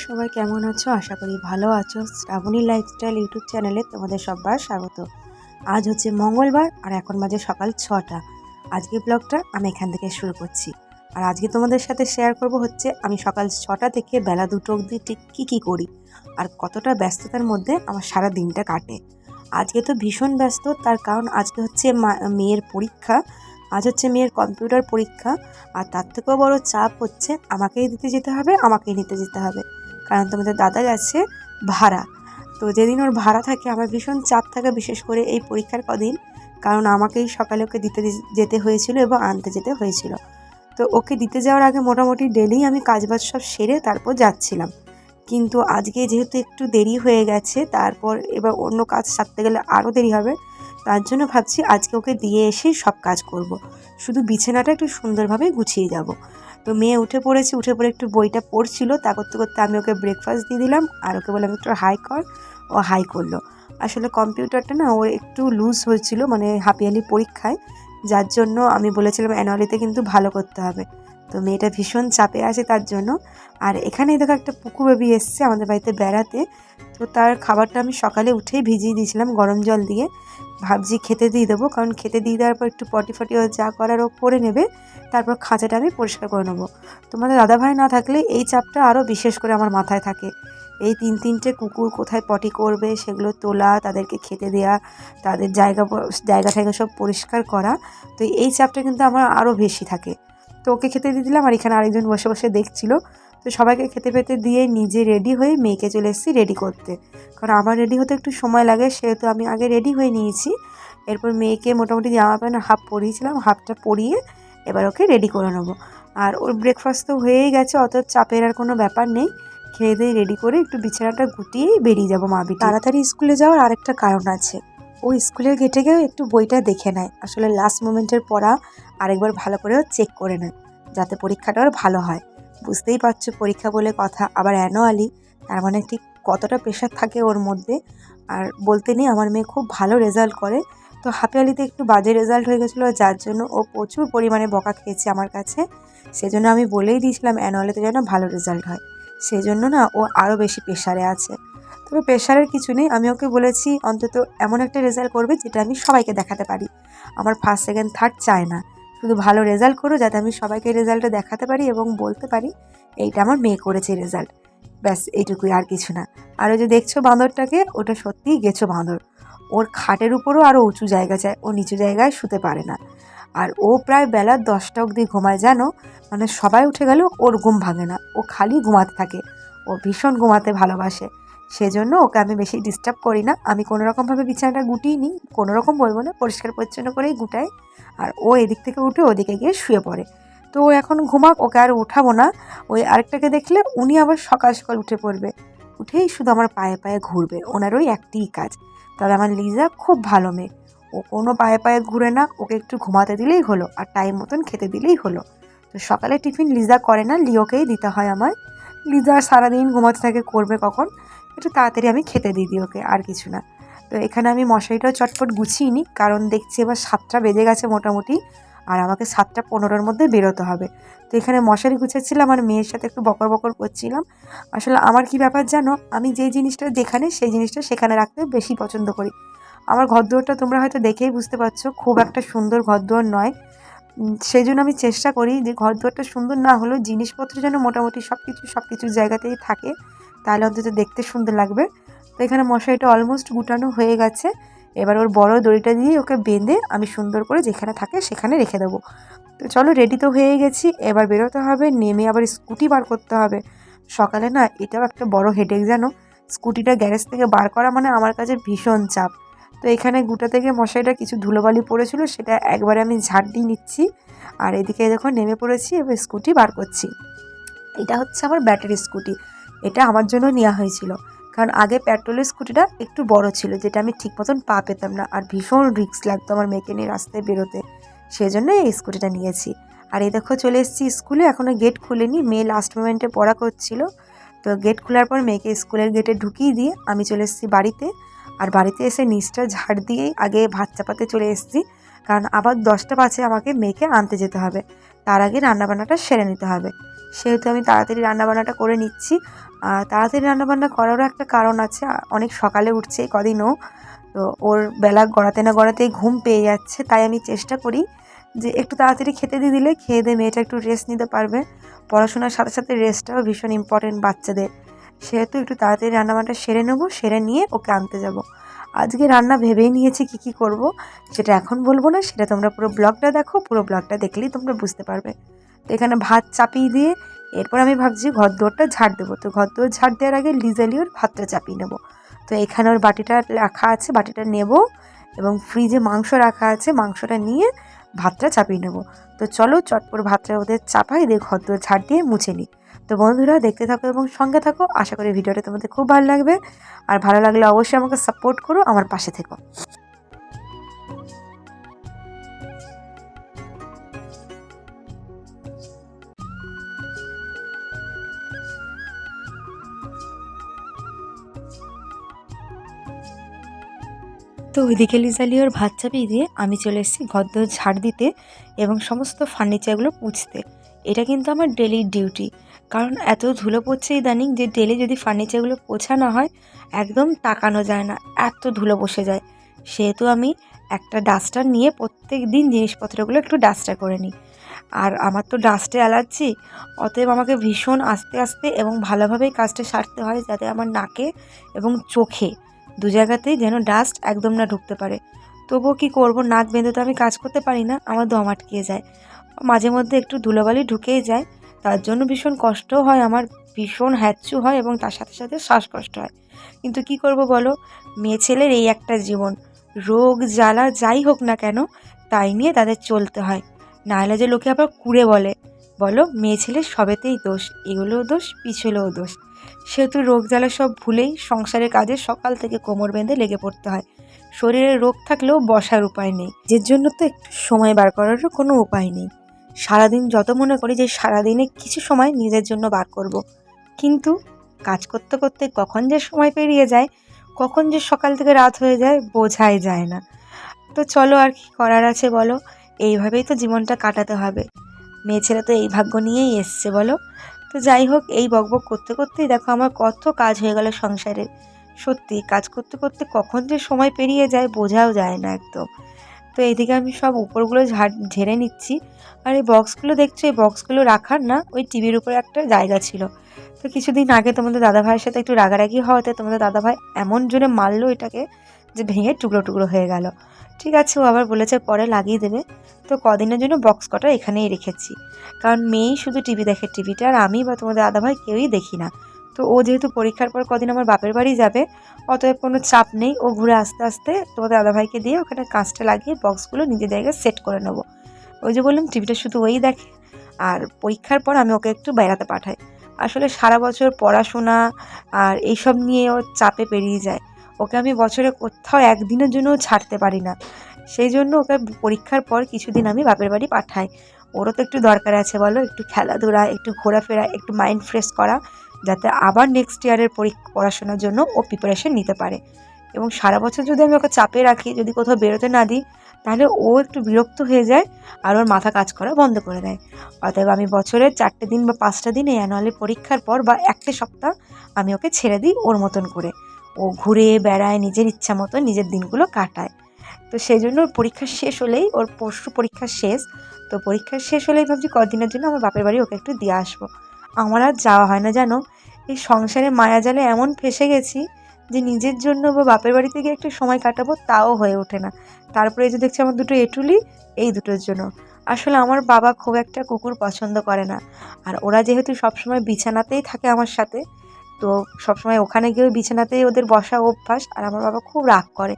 সবাই কেমন আছো? আশা করি ভালো আছো। শ্রাবণী লাইফস্টাইল ইউটিউব চ্যানেলে তোমাদের সবার স্বাগত। আজ হচ্ছে মঙ্গলবার আর এখন বাজে সকাল 6টা। আজকে ব্লগটা আমি এখান থেকে শুরু করছি। আর আজকে তোমাদের সাথে শেয়ার করব হচ্ছে আমি সকাল 6টা থেকে বেলা 2টো অবধি ঠিক কী করি আর কতটা ব্যস্ততার মধ্যে আমার সারা দিনটা কাটে। আজকে তো ভীষণ ব্যস্ত, তার কারণ আজকে হচ্ছে মেয়ের পরীক্ষা। আজ হচ্ছে মেয়ের কম্পিউটার পরীক্ষা। আর তার থেকেও বড় চাপ হচ্ছে আমাকেই দিতে যেতে হবে, আমাকেই নিতে যেতে হবে, কারণ তোমাদের দাদা গেছে ভাড়া। তো যেদিন ওর ভাড়া থাকে আমার ভীষণ চাপ থাকে, বিশেষ করে এই পরীক্ষার কদিন, কারণ আমাকেই সকালে ওকে দিতে যেতে হয়েছিল এবং আনতে যেতে হয়েছিল। তো ওকে দিতে যাওয়ার আগে মোটামুটি ডেলি আমি কাজবাজ সব সেরে তারপর যাচ্ছিলাম, কিন্তু আজকে যেহেতু একটু দেরি হয়ে গেছে, তারপর এবার অন্য কাজ সারতে গেলে আরও দেরি হবে। তার জন্য ভাবছি আজকে ওকে দিয়ে এসেই সব কাজ করব। শুধু বিছানাটা একটু সুন্দরভাবে গুছিয়ে যাব। তো মেয়ে উঠে পড়েছে, উঠে পড়ে একটু বইটা পড়ছিল, তা করতে করতে আমি ওকে ব্রেকফাস্ট দিয়ে দিলাম আর ওকে বললাম একটু হাই কর। ও হাই করলো। আসলে কম্পিউটারটা না ওর একটু লুজ হয়েছিল, মানে হাফ ইয়ারলি পরীক্ষায়, যার জন্য আমি বলেছিলাম অ্যানুয়ালিতে কিন্তু ভালো করতে হবে। তো মেয়েটা ভীষণ চাপে আছে তার জন্য। আর এখানেই দেখো একটা পুকু বেবি এসছে আমাদের বাড়িতে বেড়াতে। তো তার খাবারটা আমি সকালে উঠেই ভিজিয়ে দিয়েছিলাম গরম জল দিয়ে। ভাবছি খেতে দিয়ে দেবো, কারণ খেতে দিয়ে দেওয়ার পর একটু পটি ফটি যা করার ও করে নেবে, তারপর খাঁচাটা আমি পরিষ্কার করে নেবো। তোমাদের দাদাভাই না থাকলে এই চাপটা আরও বিশেষ করে আমার মাথায় থাকে। এই তিনটে কুকুর কোথায় পটি করবে সেগুলো তোলা, তাদেরকে খেতে দেওয়া, তাদের জায়গা থেকে সব পরিষ্কার করা। তো এই চাপটা কিন্তু আমার আরও বেশি থাকে। তো ওকে খেতে দিয়ে দিলাম আর এখানে আরেকজন বসে বসে দেখছিল। তো সবাইকে খেতে পেতে দিয়ে নিজে রেডি হয়ে মেয়েকে চলে এসেছি রেডি করতে, কারণ আমার রেডি হতে একটু সময় লাগে, সেহেতু আমি আগে রেডি হয়ে নিয়েছি। এরপর মেয়েকে মোটামুটি জামা প্যান্ট হাফ পরিয়েছিলাম, হাফটা পরিয়ে এবার ওকে রেডি করে নেবো। আর ওর ব্রেকফাস্ট তো হয়েই গেছে, অত চাপের আর কোনো ব্যাপার নেই। খেয়ে দিয়ে রেডি করে একটু বিছানাটা গুটিয়েই বেরিয়ে যাবো মা বিটি। তাড়াতাড়ি স্কুলে যাওয়ার আরেকটা কারণ আছে, ও স্কুলের গেটে গিয়েও একটু বইটা দেখে নেয়, আসলে লাস্ট মোমেন্টের পড়া আরেকবার ভালো করেও চেক করে নেয়, যাতে পরীক্ষাটা আর ভালো হয়। বুঝতেই পারছো পরীক্ষা বলে কথা, আবার অ্যানুয়ালি, তার মানে ঠিক কতটা প্রেশার থাকে ওর মধ্যে। আর বলতে নেই আমার মেয়ে খুব ভালো রেজাল্ট করে। তো হাফ ইয়ারলিতে একটু বাজে রেজাল্ট হয়ে গেছিলো, যার জন্য ও প্রচুর পরিমাণে বকা খেয়েছে আমার কাছে। সেজন্য আমি বলেই দিয়েছিলাম অ্যানুয়ালিতে যেন ভালো রেজাল্ট হয়। সেজন্য না ও আরও বেশি প্রেশারে আছে। তবে প্রেশারের কিছু নেই, আমি ওকে বলেছি অন্তত এমন একটা রেজাল্ট করবে যেটা আমি সবাইকে দেখাতে পারি। আমার ফার্স্ট সেকেন্ড থার্ড চায় না, শুধু ভালো রেজাল্ট করো, যাতে আমি সবাইকে রেজাল্টটা দেখাতে পারি এবং বলতে পারি এইটা আমার মেয়ে করেছে রেজাল্ট। ব্যাস এইটুকুই, আর কিছু না। আর ওই যে দেখছো বাঁদরটাকে, ওটা সত্যিই গেছো বাঁদর। ওর খাটের উপরও আরও উঁচু জায়গা চায়, ও নিচু জায়গায় শুতে পারে না। আর ও প্রায় বেলা 10টা অবধি ঘুমায় জানো, মানে সবাই উঠে গেলেও ওর ঘুম ভাঙে না, ও খালি ঘুমাতে থাকে। ও ভীষণ ঘুমাতে ভালোবাসে, সেজন্য ওকে আমি বেশি ডিস্টার্ব করি না। আমি কোনোরকমভাবে বিছানাটা গুটিয়ে নিই, কোনোরকম বলবো না, পরিষ্কার পরিচ্ছন্ন করেই গুটাই। আর ও এদিক থেকে উঠে ওদিকে গিয়ে শুয়ে পড়ে। তো ও এখন ঘুমাক, ওকে আর উঠাবো না। ওই আরেকটাকে দেখলে উনি আবার সকাল সকাল উঠে পড়বে, উঠেই শুধু আমার পায়ে পায়ে ঘুরবে, ওনার ওই একটিই কাজ। তবে আমার লিজা খুব ভালো মেয়ে, ও কোনো পায়ে পায়ে ঘুরে না, ওকে একটু ঘুমাতে দিলেই হলো আর টাইম মতন খেতে দিলেই হলো। তো সকালে টিফিন লিজা করে না, লিওকেই দিতে হয় আমার। লিজা সারাদিন ঘুমাতে থাকে, করবে কখন, একটু তাড়াতাড়ি আমি খেতে দিই ওকে, আর কিছু না। তো এখানে আমি মশারিটাও চটপট গুছিয়ে নিই, কারণ দেখছি এবার 7টা বেজে গেছে মোটামুটি, আর আমাকে 7টা 15-র মধ্যে বেরোতে হবে। তো এখানে মশারি গুছাচ্ছিলাম আর মেয়ের সাথে একটু বকর বকর করছিলাম। আসলে আমার কি ব্যাপার জানো, আমি যে জিনিসটা যেখানে, সেই জিনিসটা সেখানে রাখতে বেশি পছন্দ করি। আমার ঘরদুয়ারটা তোমরা হয়তো দেখেই বুঝতে পারছো, খুব একটা সুন্দর ঘরদুয়ার নয়। সেই জন্য আমি চেষ্টা করি যে ঘরদুয়ারটা সুন্দর না হলেও জিনিসপত্র যেন মোটামুটি সব কিছুর জায়গাতেই থাকে, তাহলে অন্তত দেখতে সুন্দর লাগবে। তো এখানে মশারিটা অলমোস্ট গুটানো হয়ে গেছে। এবার ওর বড় দড়িটা দিয়ে ওকে বেঁধে আমি সুন্দর করে যেখানে থাকে সেখানে রেখে দেবো। তো চলো, রেডি তো হয়ে গেছি, এবার বেরোতে হবে। নেমে আবার স্কুটি বার করতে হবে। সকালে না এটাও একটা বড় হেডেক জানো, স্কুটিটা গ্যারেজ থেকে বার করা মানে আমার কাছে ভীষণ চাপ। তো এখানে গুটা থেকে মশারিটা কিছু ধুলোবালি পড়েছিল, সেটা একবারে আমি ঝাড় দিয়ে নিচ্ছি। আর এদিকে দেখো নেমে পড়েছি, এবার স্কুটি বার করছি। এটা হচ্ছে আমার ব্যাটারি স্কুটি, এটা আমার জন্য নেওয়া হয়েছিল, কারণ আগে পেট্রোলের স্কুটিটা একটু বড় ছিল, যেটা আমি ঠিক মতন পা পেতাম না, আর ভীষণ রিস্ক লাগতো আমার মেয়েকে নিয়ে রাস্তায় বেরোতে, সেই জন্য এই স্কুটিটা নিয়েছি। আর এই দেখো চলে এসেছি স্কুলে, এখনও গেট খুলেনি, মেয়ে লাস্ট মোমেন্টে পড়া করছিল। তো গেট খোলার পর মেয়েকে স্কুলের গেটে ঢুকিয়ে দিয়ে আমি চলে এসেছি বাড়িতে। আর বাড়িতে এসে নিচটা ঝাড় দিয়েই আগে ভাত চাপাতে চলে এসেছি। কারণ আবার 10টা বাজে আমাকে মেয়েকে আনতে যেতে হবে, তার আগে রান্নাবান্নাটা সেরে নিতে হবে। সেহেতু আমি তাড়াতাড়ি রান্নাবান্নাটা করে নিচ্ছি। আর তাড়াতাড়ি রান্নাবান্না করারও একটা কারণ আছে, অনেক সকালে উঠছে এই কদিনও, তো ওর বেলা গড়াতে না গড়াতেই ঘুম পেয়ে যাচ্ছে। তাই আমি চেষ্টা করি যে একটু তাড়াতাড়ি খেতে দিয়ে দিলে খেয়ে দিয়ে মেয়েটা একটু রেস্ট নিতে পারবে। পড়াশোনার সাথে সাথে রেস্টটাও ভীষণ ইম্পর্টেন্ট বাচ্চাদের। সেহেতু একটু তাড়াতাড়ি রান্নাবান্নাটা সেরে নেবো, সেরে নিয়ে ওকে আনতে যাব। আজকে রান্না ভেবেই নিয়েছি কী কী করব, সেটা এখন বলবো না, সেটা তোমরা পুরো ব্লগটা দেখো, পুরো ব্লগটা দেখলেই তোমরা বুঝতে পারবে। তো এখানে ভাত চাপিয়ে দিয়ে এরপর আমি ভাবছি ঘরদোরটা ঝাড় দেবো। তো ঘরদোর ঝাড় দেওয়ার আগে লিজালি ওর ভাতটা চাপিয়ে নেবো। তো এখানে ওর বাটিটা রাখা আছে, বাটিটা নেব এবং ফ্রিজে মাংস রাখা আছে, মাংসটা নিয়ে ভাতটা চাপিয়ে নেব। তো চলো চটপট ভাতটা ওদের চাপাই দিয়ে ঘরদোর ঝাড় দিয়ে মুছে নিই। তো বন্ধুরা দেখতে থাকো এবং সঙ্গে থাকো, আশা করি ভিডিওটা তোমাদের খুব ভালো লাগবে। আর ভালো লাগলে অবশ্যই আমাকে সাপোর্ট করো, আমার পাশে থেকো। তো ওইদিকে লিজালি ওর ভাত চাপিয়ে দিয়ে আমি চলে এসেছি ঘরদোর ঝাড় দিতে এবং সমস্ত ফার্নিচারগুলো পুছতে। এটা কিন্তু আমার ডেলি ডিউটি, কারণ এত ধুলো পড়ছে ইদানিং যে ডেলি যদি ফার্নিচারগুলো পোছা না হয় একদম তাকানো যায় না, এত ধুলো বসে যায়। সেহেতু আমি একটা ডাস্টার নিয়ে প্রত্যেক দিন জিনিসপত্রগুলো একটু ডাস্টার করে নিই। আর আমার তো ডাস্টে অ্যালার্জি, অতএব আমাকে ভীষণ আস্তে আস্তে এবং ভালোভাবেই কাজটা সারতে হয়, যাতে আমার নাকে এবং চোখে দু জায়গাতেই যেন ডাস্ট একদম না ঢুকতে পারে। তবুও কী করব, নাক বেঁধে তো আমি কাজ করতে পারি না, আমার দম আটকিয়ে যায়, মাঝে মধ্যে একটু ধুলোবালি ঢুকেই যায়। তার জন্য ভীষণ কষ্টও হয় আমার, ভীষণ হ্যাচ্ছু হয় এবং তার সাথে সাথে শ্বাসকষ্ট হয়। কিন্তু কি করব বলো, মেয়ে ছেলের এই একটা জীবন, রোগ জ্বালা যাই হোক না কেন তাই নিয়ে তাদের চলতে হয়। নাহলে যে লোকে আবার কুড়ে বলে, বলো মেয়ে ছেলের সবেতেই দোষ, এগুলোও দোষ পিছলেও দোষ। সেহেতু রোগ জ্বালা সব ভুলেই সংসারের কাজে সকাল থেকে কোমর বেঁধে লেগে পড়তে হয়। শরীরে রোগ থাকলেও বসার উপায় নেই, যে জন্য তো একটু সময় বার করারও কোনো উপায় নেই। সারাদিন যত মনে করি যে সারাদিনে কিছু সময় নিজের জন্য বার করব, কিন্তু কাজ করতে করতে কখন যে সময় পেরিয়ে যায়, কখন যে সকাল থেকে রাত হয়ে যায় বোঝাই যায় না। তো চলো আর কি করার আছে বলো, এইভাবেই তো জীবনটা কাটাতে হবে। মেয়ে ছেলে তো এই ভাগ্য নিয়েই এসছে বলো। তো যাই হোক, এই বকবক করতে করতেই দেখো আমার কত কাজ হয়ে গেল সংসারে। সত্যি কাজ করতে করতে কখন যে সময় পেরিয়ে যায় বোঝাও যায় না একদম। তো এইদিকে আমি সব উপরগুলো ঝেড়ে নিচ্ছি। আর এই বক্সগুলো দেখছো, এই বক্সগুলো রাখার না ওই টিভির উপরে একটা জায়গা ছিল। তো কিছুদিন আগে তোমাদের দাদাভাইয়ের সাথে একটু রাগারাগি হওয়াতে তোমাদের দাদাভাই এমন জোরে মারলো এটাকে যে ভেঙে টুকরো টুকরো হয়ে গেল। ঠিক আছে, ও আবার বলেছে পরে লাগিয়ে দেবে। তো কদিনের জন্য বক্স কটা এখানেই রেখেছি, কারণ মেয়েই শুধু টিভি দেখে, টিভিটা আর আমি বা তোমাদের দাদাভাই কেউই দেখি না। তো ও যেহেতু পরীক্ষার পর কদিন আমার বাপের বাড়ি যাবে, অতএব কোনো চাপ নেই, ও ঘুরে আস্তে আস্তে তোমাদের দাদাভাইকে দিয়ে ওখানে কাঁচটা লাগিয়ে বক্সগুলো নিজের জায়গায় সেট করে নেবো। ওই যে বললাম টিভিটা শুধু ওই দেখে, আর পরীক্ষার পর আমি ওকে একটু বেড়াতে পাঠাই। আসলে সারা বছর পড়াশোনা আর এইসব নিয়ে ও চাপে পেরিয়ে যায়, ওকে আমি বছরে কোথাও একদিনের জন্যও ছাড়তে পারি না। সেই জন্য ওকে পরীক্ষার পর কিছুদিন আমি বাপের বাড়ি পাঠাই। ওরও তো একটু দরকার আছে বলো, একটু খেলাধুলা, একটু ঘোরাফেরা, একটু মাইন্ড ফ্রেশ করা, যাতে আবার নেক্সট ইয়ারের পড়াশোনার জন্য ও প্রিপারেশন নিতে পারে। এবং সারা বছর যদি আমি ওকে চাপে রাখি, যদি কোথাও বেরোতে না দিই, তাহলে ও একটু বিরক্ত হয়ে যায় আর ওর মাথা কাজ করা বন্ধ করে দেয়। অতএব আমি বছরের 4টে দিন বা 5টা দিন এই অ্যানুয়ালি পরীক্ষার পর বা একটা সপ্তাহ আমি ওকে ছেড়ে দিই ওর মতন করে। ও ঘুরে বেড়ায়, নিজের ইচ্ছা মতো নিজের দিনগুলো কাটায়। তো সেই জন্য ওর পরীক্ষা শেষ হলেই, ওর পরশু পরীক্ষা শেষ, তো পরীক্ষা শেষ হলেই ভাবছি কদিনের জন্য আমার বাপের বাড়ি ওকে একটু দিয়ে আসবো। আমার আর যাওয়া হয় না জানো, এই সংসারে মায়াজালে এমন ফেসে গেছি যে নিজের জন্য বা বাপের বাড়িতে গিয়ে একটু সময় কাটাবো তাও হয়ে ওঠে না। তারপরে এই যে দেখছি আমার দুটো এঁটুলি, এই দুটোর জন্য। আসলে আমার বাবা খুব একটা কুকুর পছন্দ করে না, আর ওরা যেহেতু সবসময় বিছানাতেই থাকে আমার সাথে, তো সবসময় ওখানে গিয়েও বিছানাতেই ওদের বসা অভ্যাস, আর আমার বাবা খুব রাগ করে।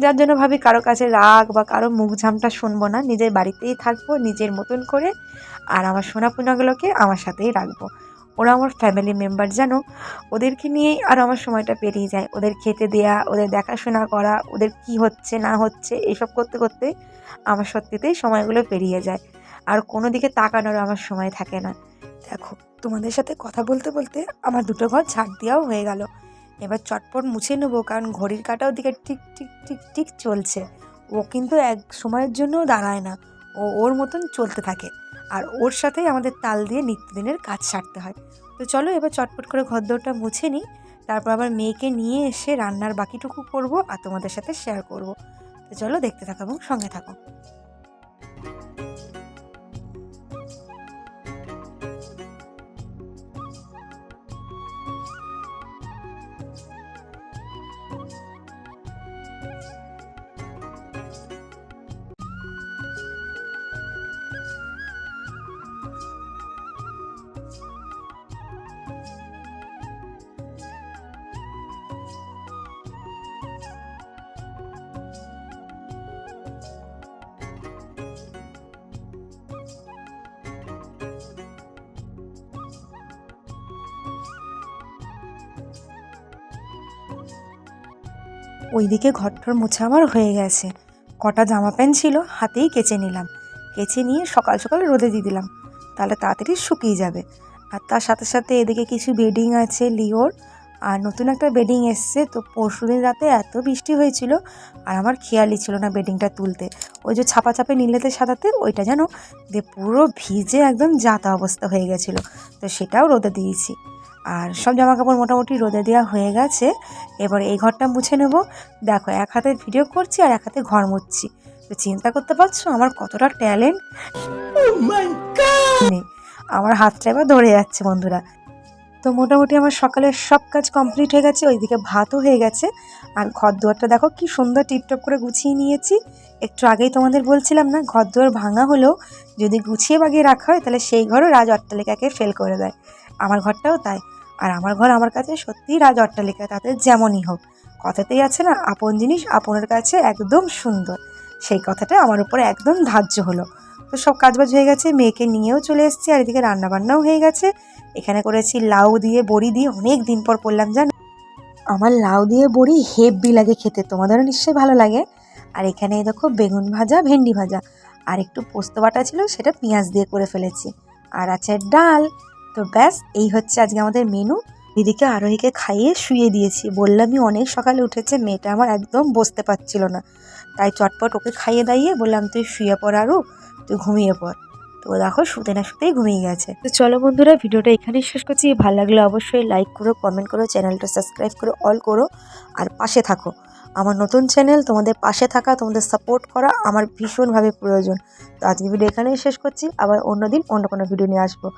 যার জন্য ভাবি কারো কাছে রাগ বা কারো মুখ ঝামটা শুনবো না, নিজের বাড়িতেই থাকবো নিজের মতন করে, আর আমার সোনাপোনাগুলোকে আমার সাথেই রাখবো। ওরা আমার ফ্যামিলি মেম্বার জানো, ওদেরকে নিয়েই আর আমার সময়টা পেরিয়ে যায়। ওদের খেতে দেয়া, ওদের দেখাশোনা করা, ওদের কি হচ্ছে না হচ্ছে এসব করতে করতে আমার সত্যিতেই সময়গুলো পেরিয়ে যায়, আর কোনো দিকে তাকানোর আমার সময় থাকে না। দেখো, তোমাদের সাথে কথা বলতে বলতে আমার দুটো ঘর ঝাড় দেওয়াও হয়ে গেল। এবার চটপট মুছে নেবো, কারণ ঘড়ির কাঁটাও দিকে টিক টিক টিক টিক চলছে। ও কিন্তু এক সময়ের জন্য দাঁড়ায় না, ও ওর মতন চলতে থাকে। আর ওর সাথেই আমাদের তাল দিয়ে নিত্যদিনের কাজ সারতে হয়। তো চলো এবার চটপট করে ঘরদোরটা মুছে নিই, তারপর আবার মেয়েকে নিয়ে এসে রান্নার বাকিটুকু করব আর তোমাদের সাথে শেয়ার করব। তো চলো দেখতে থাকো এবং সঙ্গে থাকো। ওইদিকে ঘরটর মোছা আমার হয়ে গেছে। কটা জামা প্যান্ট ছিল হাতেই কেচে নিলাম, কেচে নিয়ে সকাল সকাল রোদে দিয়ে দিলাম, তাহলে তাড়াতাড়ি শুকিয়ে যাবে। আর তার সাথে সাথে এদিকে কিছু বেডিং আছে লিওর, আর নতুন একটা বেডিং এসছে। তো পরশুদিন রাতে এত বৃষ্টি হয়েছিল আর আমার খেয়ালই ছিল না বেডিংটা তুলতে। ওই যে ছাপা চাপে নীলেতে সাদাতে ওইটা যেন দিয়ে পুরো ভিজে একদম যাতা অবস্থা হয়ে গেছিলো। তো সেটাও রোদে দিয়েছি। আর সব জামাকাপড় মোটামুটি রোদে দেওয়া হয়ে গেছে। এবার এই ঘরটা মুছে নেব। দেখো এক হাতে ভিডিও করছি আর এক হাতে ঘর মুছছি। তো চিন্তা করতে পারছো আমার কতটা ট্যালেন্ট নেই, আমার হাতটা এবার ধরে যাচ্ছে বন্ধুরা। তো মোটামুটি আমার সকালের সব কাজ কমপ্লিট হয়ে গেছে, ওইদিকে ভাতও হয়ে গেছে। আর ঘর দুয়ারটা দেখো কি সুন্দর টিপটপ করে গুছিয়ে নিয়েছি। একটু আগেই তোমাদের বলছিলাম না, ঘর দুয়ার ভাঙা হলেও যদি গুছিয়ে বাগিয়ে রাখা হয় তাহলে সেই ঘরও রাজ অট্টালিকাকে ফেল করে দেয়। আমার ঘরটাও তাই। আর আমার ঘর আমার কাছে সত্যিই রাজ অট্টালিকা, তাতে যেমনই হোক। কথাতেই আছে না, আপন জিনিস আপনের কাছে একদম সুন্দর। সেই কথাটা আমার উপরে একদম ধার্য হলো। তো সব কাজবাজ হয়ে গেছে, মেয়েকে নিয়েও চলে এসেছি। আর এদিকে রান্নাবান্নাও হয়ে গেছে। এখানে করেছি লাউ দিয়ে বড়ি দিয়ে, অনেক দিন পর করলাম জানো। আমার লাউ দিয়ে বড়ি হেব্বি লাগে খেতে, তোমাদেরও নিশ্চয়ই ভালো লাগে। আর এখানে দেখো বেগুন ভাজা, ভেন্ডি ভাজা, আর একটু পোস্ত বাটা ছিল, সেটা পেঁয়াজ দিয়ে করে ফেলেছি। আর আছে ডাল। তো ব্যাস এই হচ্ছে আজকে আমাদের মেনু। দিদিকে আরোহীকে খাইয়ে শুয়ে দিয়েছি, বললামই অনেক সকালে উঠেছে, মেয়েটা আমার একদম বসতে পারছিল না। তাই চটপট ওকে খাইয়ে দাইয়ে বললাম তুই শুয়ে পড় আরও, তুই ঘুমিয়ে পড়। তো দেখো শুতে না শুতেই ঘুমিয়ে গেছে। তো চলো বন্ধুরা, ভিডিওটা এখানেই শেষ করছি। ভালো লাগলে অবশ্যই লাইক করো, কমেন্ট করো, চ্যানেলটা সাবস্ক্রাইব করো, অল করো, আর পাশে থাকো। আমার নতুন চ্যানেল, তোমাদের পাশে থাকা, তোমাদের সাপোর্ট করা আমার ভীষণভাবে প্রয়োজন। তো আজকে ভিডিও এখানেই শেষ করছি, আবার অন্য দিন অন্য কোনো ভিডিও নিয়ে আসবো।